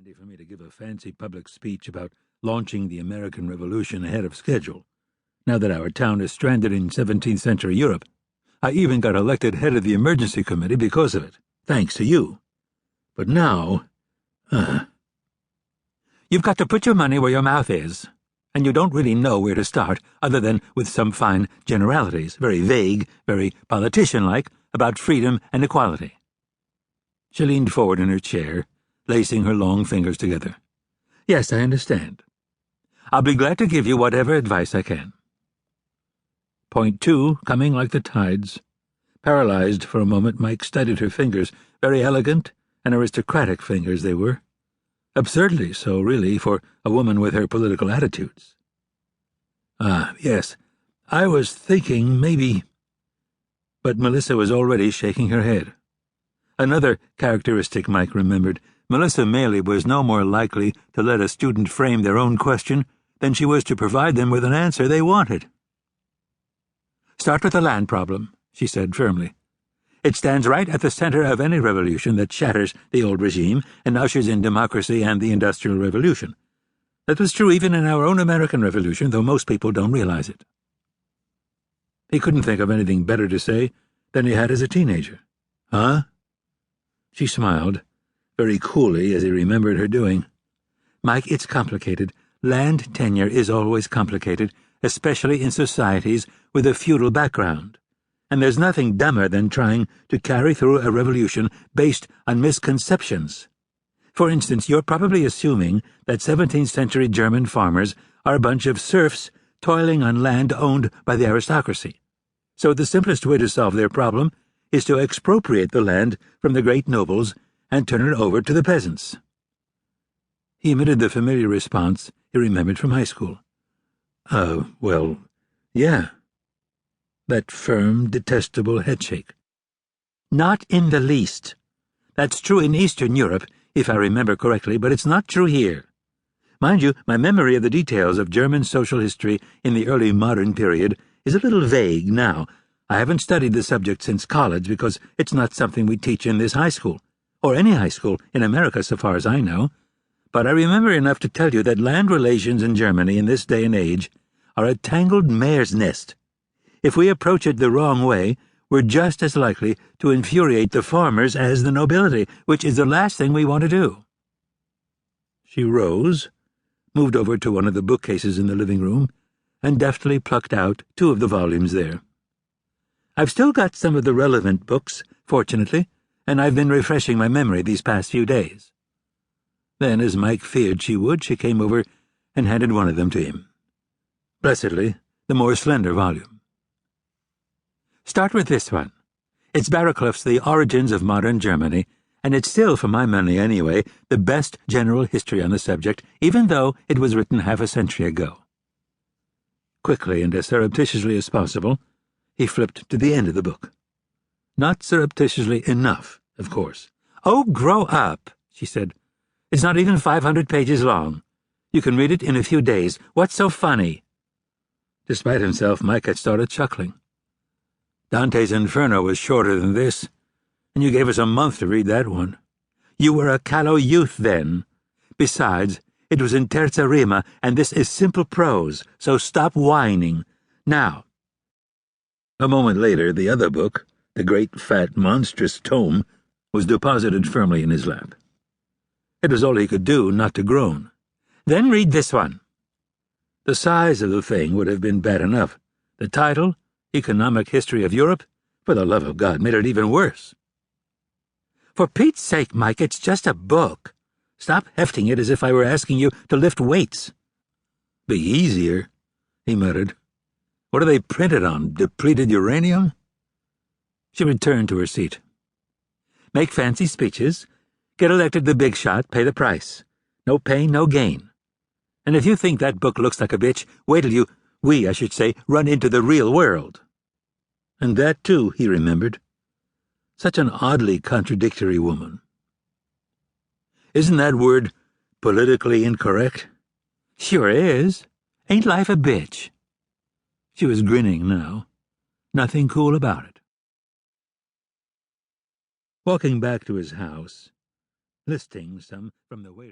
handy for me to give a fancy public speech about launching the American Revolution ahead of schedule. Now that our town is stranded in 17th century Europe, I even got elected head of the emergency committee because of it, thanks to you. But now, you've got to put your money where your mouth is, and you don't really know where to start other than with some fine generalities, very vague, very politician-like, about freedom and equality. She leaned forward in her chair, lacing her long fingers together. Yes, I understand. I'll be glad to give you whatever advice I can. Point 2, coming like the tides. Paralyzed for a moment, Mike studied her fingers, very elegant and aristocratic fingers they were. Absurdly so, really, for a woman with her political attitudes. Yes, I was thinking maybe... But Melissa was already shaking her head. Another characteristic Mike remembered. Melissa Maley was no more likely to let a student frame their own question than she was to provide them with an answer they wanted. Start with the land problem, she said firmly. It stands right at the center of any revolution that shatters the old regime and ushers in democracy and the Industrial Revolution. That was true even in our own American Revolution, though most people don't realize it. He couldn't think of anything better to say than he had as a teenager. Huh? She smiled, very coolly as he remembered her doing. Mike, it's complicated. Land tenure is always complicated, especially in societies with a feudal background. And there's nothing dumber than trying to carry through a revolution based on misconceptions. For instance, you're probably assuming that 17th century German farmers are a bunch of serfs toiling on land owned by the aristocracy. So the simplest way to solve their problem is to expropriate the land from the great nobles and turn it over to the peasants. He emitted the familiar response he remembered from high school. Well, yeah. That firm, detestable headshake. Not in the least. That's true in Eastern Europe, if I remember correctly, but it's not true here. Mind you, my memory of the details of German social history in the early modern period is a little vague now. I haven't studied the subject since college because it's not something we teach in this high school, or any high school in America so far as I know. But I remember enough to tell you that land relations in Germany in this day and age are a tangled mare's nest. If we approach it the wrong way, we're just as likely to infuriate the farmers as the nobility, which is the last thing we want to do. She rose, moved over to one of the bookcases in the living room, and deftly plucked out 2 of the volumes there. I've still got some of the relevant books, fortunately, and I've been refreshing my memory these past few days. Then, as Mike feared she would, she came over and handed one of them to him. Blessedly, the more slender volume. Start with this one. It's Barraclough's The Origins of Modern Germany, and it's still, for my money anyway, the best general history on the subject, even though it was written half a century ago. Quickly and as surreptitiously as possible, he flipped to the end of the book. Not surreptitiously enough, of course. Oh, grow up, she said. It's not even 500 pages long. You can read it in a few days. What's so funny? Despite himself, Mike had started chuckling. Dante's Inferno was shorter than this, and you gave us a month to read that one. You were a callow youth then. Besides, it was in terza rima, and this is simple prose, so stop whining. Now. A moment later, the other book, the great, fat, monstrous tome, was deposited firmly in his lap. It was all he could do not to groan. Then read this one. The size of the thing would have been bad enough. The title, Economic History of Europe, for the love of God, made it even worse. For Pete's sake, Mike, it's just a book. Stop hefting it as if I were asking you to lift weights. Be easier, he muttered. What are they printed on, depleted uranium? She returned to her seat. Make fancy speeches, get elected the big shot, pay the price. No pain, no gain. And if you think that book looks like a bitch, wait till I should say, run into the real world. And that, too, he remembered. Such an oddly contradictory woman. Isn't that word politically incorrect? Sure is. Ain't life a bitch? She was grinning now. Nothing cool about it. Walking back to his house, listing some from the waiter.